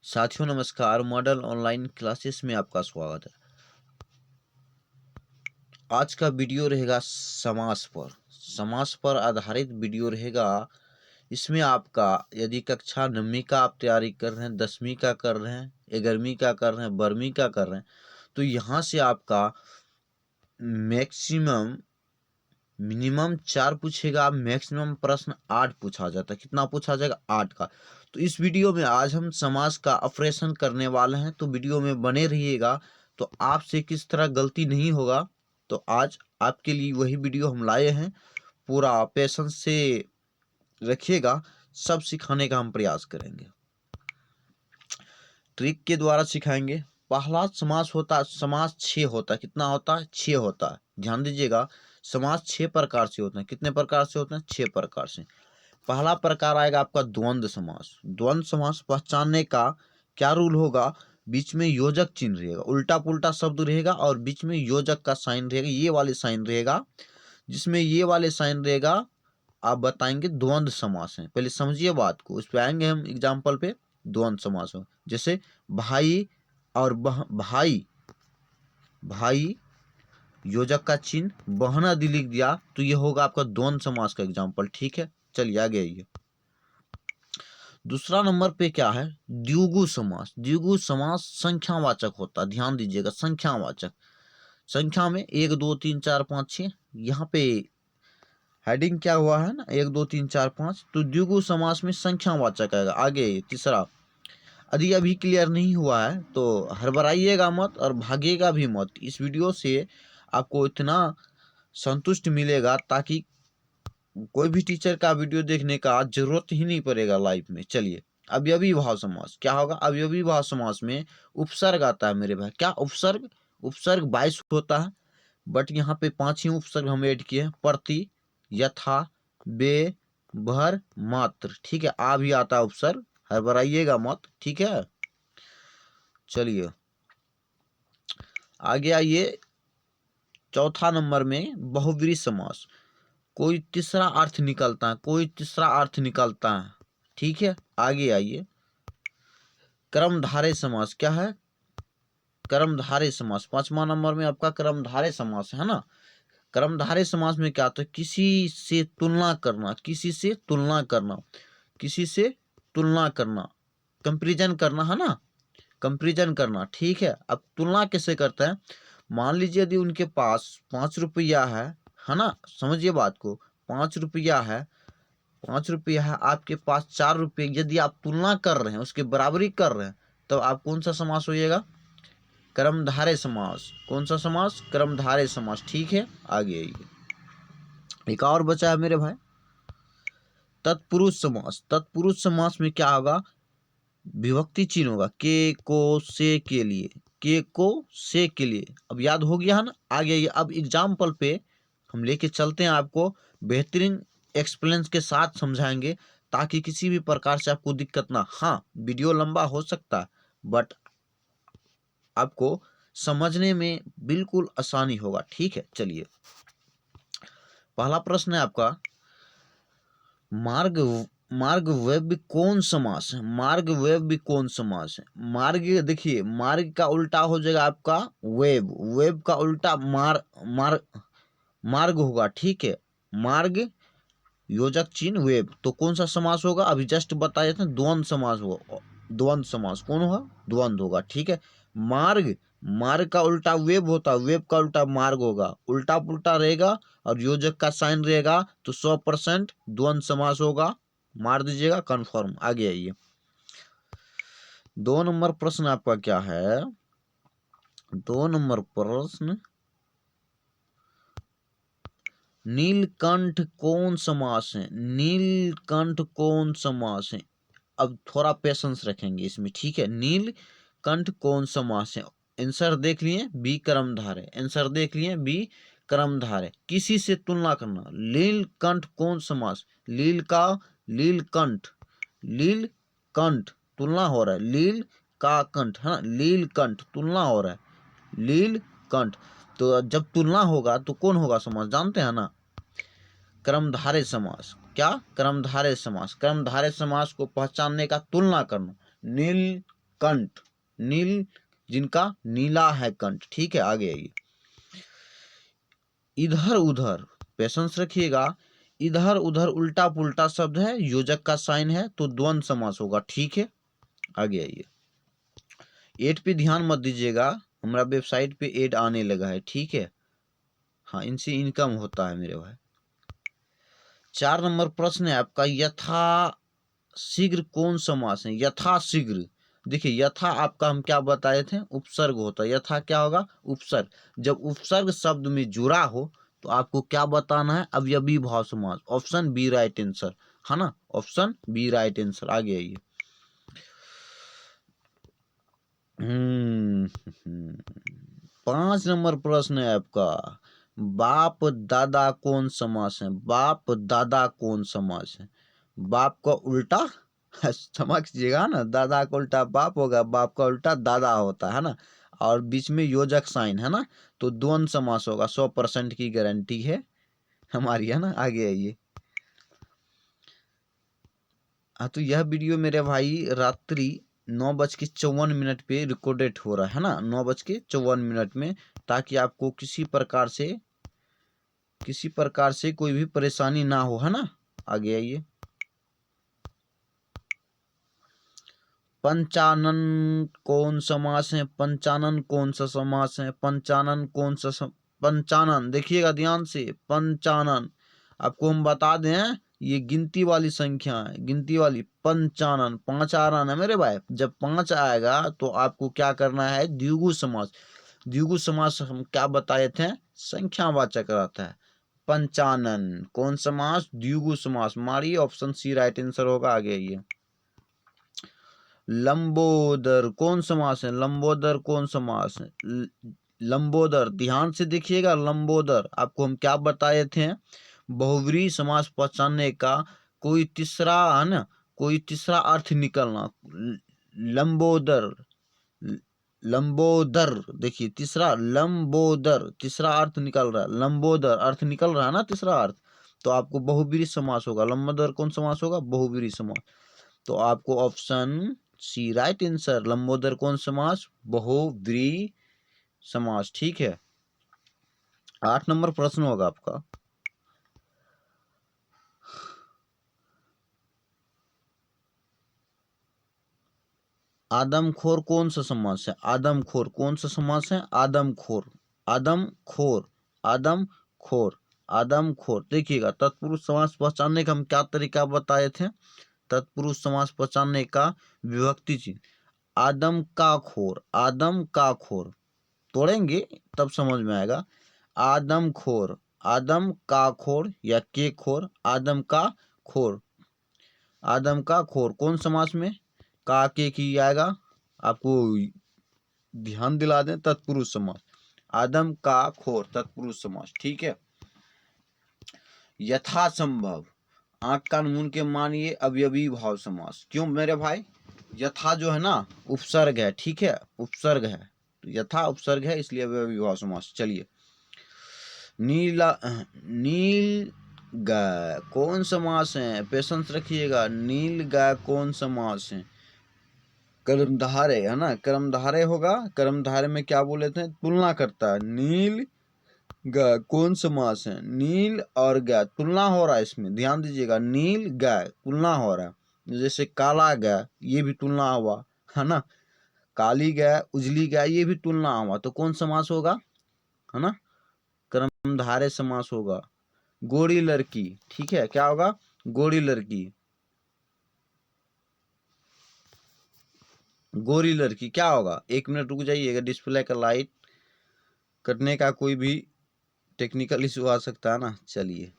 साथियों नमस्कार। Model online classes में आपका स्वागत है। आज का वीडियो रहेगा समास पर आधारित वीडियो रहेगा। इसमें आपका यदि कक्षा 9वीं का आप तैयारी कर रहे हैं, 10वीं का कर रहे हैं, 11वीं का कर रहे हैं, 12वीं का कर रहे हैं, तो यहाँ से आपका मिनिमम 4 पूछेगा, मैक्सिमम प्रश्न 8 पूछा जाता है। कितना पूछा जाएगा? 8 का। तो इस वीडियो में आज हम समास का ऑपरेशन करने वाले हैं, तो वीडियो में बने रहिएगा। तो आपसे किस तरह गलती नहीं होगा, तो आज आपके लिए वही वीडियो हम लाए हैं। पूरा पेशेंस से रखिएगा, सब सिखाने का हम प्रयास करेंगे, ट्रिक के द्वारा सिखाएंगे। पहला समास होता है, समास 6 होता है। कितना होता है? 6 होता है। ध्यान दीजिएगा, समास 6 प्रकार से होते हैं। कितने प्रकार से होते हैं? 6 प्रकार से। पहला प्रकार आएगा आपका द्वंद्व समास। द्वंद्व समास पहचानने का क्या रूल होगा? बीच में योजक चिन्ह रहेगा, उल्टा पुल्टा शब्द रहेगा और बीच में योजक का साइन रहेगा, ये वाले साइन रहेगा। जिसमें ये वाले साइन रहेगा आप बताएंगे द्वंद्व समास है। पहले समझिए बात को, उस पर आएंगे हम एग्जाम्पल पे। द्वंद्व समास हो जैसे भाई और भाई, भाई योजक का चिन्ह, बहन आदि लिख दिया तो ये होगा आपका द्वंद्व समास का एग्जाम्पल। ठीक है, चलिए आगे आइए। दूसरा नंबर पे क्या है? द्विगु समास। द्विगु समास संख्यावाचक होता है। ध्यान दीजिएगा, संख्यावाचक। संख्या में 1 2 3 4 5 6, यहाँ पे हेडिंग क्या हुआ है ना, 1 2 3 4 5। तो द्विगु समास में संख्यावाचक आएगा। आगे तीसरा, यदि अभी क्लियर नहीं हुआ है तो हड़बड़ाइएगा मत और भागिएगा भी मत। इस वीडियो से आपको इतना संतुष्ट मिलेगा ताकि कोई भी टीचर का वीडियो देखने का जरूरत ही नहीं पड़ेगा लाइफ में। चलिए, अवयवी भाव समास क्या होगा? अवयवी भाव समास में उपसर्ग आता है मेरे भाई। क्या उपसर्ग? उपसर्ग 22 होता है, बट यहाँ पे 5 ही उपसर्ग हम ऐड किए हैं। प्रति, यथा, बे, भर, मात्र। ठीक है, आ भी आता है उपसर्ग, हड़बड़ाइएगा मत। ठीक है, चलिए आगे आइए। चौथा नंबर में बहुब्रीहि समास। कोई तीसरा अर्थ निकलता है, कोई तीसरा अर्थ निकलता है। ठीक है, आगे आइए। कर्मधारय समास क्या है? कर्मधारय समास 5वां नंबर में आपका कर्मधारय समास है ना। कर्मधारय समास में क्या होता है? किसी से तुलना करना, किसी से तुलना करना, किसी से तुलना करना, कंपैरिजन करना है ना, कंपैरिजन करना। ठीक है, अब तुलना कैसे करते हैं? मान लीजिए यदि उनके पास 5 रुपया है ना, समझिए बात को। 5 रुपया है, 5 रुपया है, आपके पास 4 रुपये। यदि आप तुलना कर रहे हैं, उसके बराबरी कर रहे हैं, तो आप कौन सा समास होइएगा? कर्मधारय समास। कौन सा समास? कर्मधारय समास। ठीक है, आगे आइए। एक और बचा है मेरे भाई, तत्पुरुष समास। तत्पुरुष समास में क्या होगा? विभक्ति चिन्ह होगा, के, को, से, के लिए। के, को, से, के लिए। अब याद हो गया है ना? आगे आइए। अब एग्जाम्पल पे हम लेके चलते हैं, आपको बेहतरीन एक्सप्लेन के साथ समझाएंगे ताकि किसी भी प्रकार से आपको दिक्कत ना। हाँ, वीडियो लंबा हो सकता है, बट आपको समझने में बिल्कुल आसानी होगा। ठीक है, चलिए पहला प्रश्न है आपका, मार्ग मार्ग व्यव्य कौन समास है? मार्ग व्यव्य कौन समास है? मार्ग, देखिए मार्ग का उल्टा हो जाएगा आपका वेब, वेब का उल्टा मार्ग होगा। ठीक है, मार्ग योजक चिन्ह वेब, तो कौन सा समास होगा? अभी जस्ट बताया था, द्वंद्व समास होगा। द्वंद्व समास कौन होगा? द्वंद्व होगा। ठीक है, मार्ग, मार्ग का उल्टा वेब होता है, वेब का उल्टा मार्ग होगा। उल्टा पुल्टा रहेगा और योजक का साइन रहेगा तो 100% द्वंद्व समास होगा। मार दीजिएगा कंफर्म। आगे आइए। 2 नंबर प्रश्न आपका क्या है? 2 नंबर प्रश्न, नीलकंठ कौन समास है? नीलकंठ कौन समास है? अब थोड़ा पेशेंस रखेंगे इसमें। ठीक है, नीलकंठ कौन समास है? आंसर देख लिए, बी कर्मधारय। आंसर देख लिए, बी कर्मधारय। किसी से तुलना करना, नीलकंठ कौन समास? लील का लीलकंठ, लीलकंठ तुलना हो रहा है, लील का कंठ है ना, लीलकंठ तुलना हो रहा है, लीलकंठ। तो जब तुलना होगा तो कौन होगा समास? जानते हैं ना, कर्मधारय समास। क्या? कर्मधारय समास। कर्मधारय समास को पहचानने का तुलना करना, नील कंठ, नील जिनका नीला है कंठ, ठीक है। आगे आइए, इधर उधर, पेशेंस रखिएगा, इधर उधर उल्टा पुल्टा शब्द है, योजक का साइन है तो द्वंद्व समास होगा, ठीक है। आगे आइए, एड पे ध्यान मत दीजिएगा, हमारा वेबसाइट पे एड आने लगा है, ठीक है। हाँ, इनसे इनकम होता है मेरे भाई। 4 नंबर प्रश्न है आपका, यथा शीघ्र कौन समास है? यथा शीघ्र, देखिए यथा आपका हम क्या बताए थे, उपसर्ग होता है, यथा क्या होगा, उपसर्ग। जब उपसर्ग शब्द में जुड़ा हो तो आपको क्या बताना है, अवयवी भाव समास। ऑप्शन बी राइट आंसर, है ना, ऑप्शन बी राइट आंसर। आगे आइए, 5 नंबर प्रश्न है आपका, बाप दादा कौन समास है? बाप दादा कौन समास है? बाप का उल्टा क्षमा कीजिएगा ना, दादा का उल्टा बाप होगा, बाप का उल्टा दादा होता है ना, और बीच में योजक साइन है ना, तो द्वंद्व समास होगा, 100% की गारंटी है हमारी, है ना। आगे आइए, हाँ तो यह वीडियो मेरे भाई रात्रि 9:54 पे रिकॉर्डेड हो रहा है ना, 9:54 में, ताकि आपको किसी प्रकार से कोई भी परेशानी ना हो, है ना। आगे आइए, पंचानन कौन समास है? पंचानन कौन सा समास है? पंचानन कौन सा पंचानन, देखिएगा ध्यान से, पंचानन आपको हम बता दें, ये गिनती वाली संख्या है, गिनती वाली। पंचानन, 5 आ रहा है मेरे भाई, जब 5 आएगा तो आपको क्या करना है, द्विगु समास। द्विगु समास हम क्या बताए थे, संख्यावाचक रहता है। पंचानन कौन समास? द्विगु समास। मारिए, ऑप्शन सी राइट आंसर होगा। आगे आइए, लंबोदर कौन समास है? लंबोदर कौन समास है? लंबोदर, ध्यान से देखिएगा, लंबोदर आपको हम क्या बताए थे, बहुव्रीहि समास पहचानने का कोई तीसरा, है ना, कोई तीसरा अर्थ निकलना। लंबोदर, लंबोदर, देखिए तीसरा, लंबोदर तीसरा अर्थ निकल रहा है, लंबोदर अर्थ निकल रहा है ना, तीसरा अर्थ, तो आपको बहुव्रीहि समास होगा। लंबोदर कौन समास होगा? बहुव्रीहि समास। तो आपको ऑप्शन सी राइट आंसर, लंबोदर कौन समास? बहुव्रीहि समास, ठीक है। 8 नंबर प्रश्न होगा आपका, आदमखोर कौन सा समास है? आदमखोर कौन सा समास है? आदमखोर, आदमखोर, आदमखोर, आदमखोर। देखिएगा, तत्पुरुष समास पहचानने का हम क्या तरीका बताए थे, तत्पुरुष समास पहचानने का विभक्ति चिन्ह, आदम का खोर, आदम का खोर, तोड़ेंगे तब समझ में आएगा। आदम खोर, आदम का खोर या के खोर, आदम का खोर, आदम का खोर कौन समास में? का के की आएगा, आपको ध्यान दिला दें, तत्पुरुष समास। आदम का खोर तत्पुरुष समास, ठीक है। यथासंभव, आंख कान मूंद के मानिए, अवयवी भाव समास। क्यों मेरे भाई? यथा जो है ना, उपसर्ग है, ठीक है, उपसर्ग है, तो यथा उपसर्ग है, इसलिए अवयवी भाव समास। चलिए, नीला, नील गाय कौन समास है? पेशेंस रखिएगा, नील गाय कौन समास है? कर्मधारय, है ना, कर्मधारय होगा। कर्मधारय में क्या बोले थे, तुलना करता है। नील गाय कौन समास है? नील और गाय तुलना हो रहा है, इसमें ध्यान दीजिएगा, नील गाय तुलना हो रहा है। जैसे काला गाय, ये भी तुलना हुआ, है ना, काली गाय, उजली गाय, ये भी तुलना हुआ, तो कौन समास होगा, है ना, कर्मधारय समास होगा। गोरी लड़की, ठीक है, क्या होगा, गोरी लड़की, गोरी लड़की क्या होगा? 1 मिनट रुक जाइएगा, डिस्प्ले का लाइट कटने का कोई भी टेक्निकल इशू आ सकता है ना। चलिए,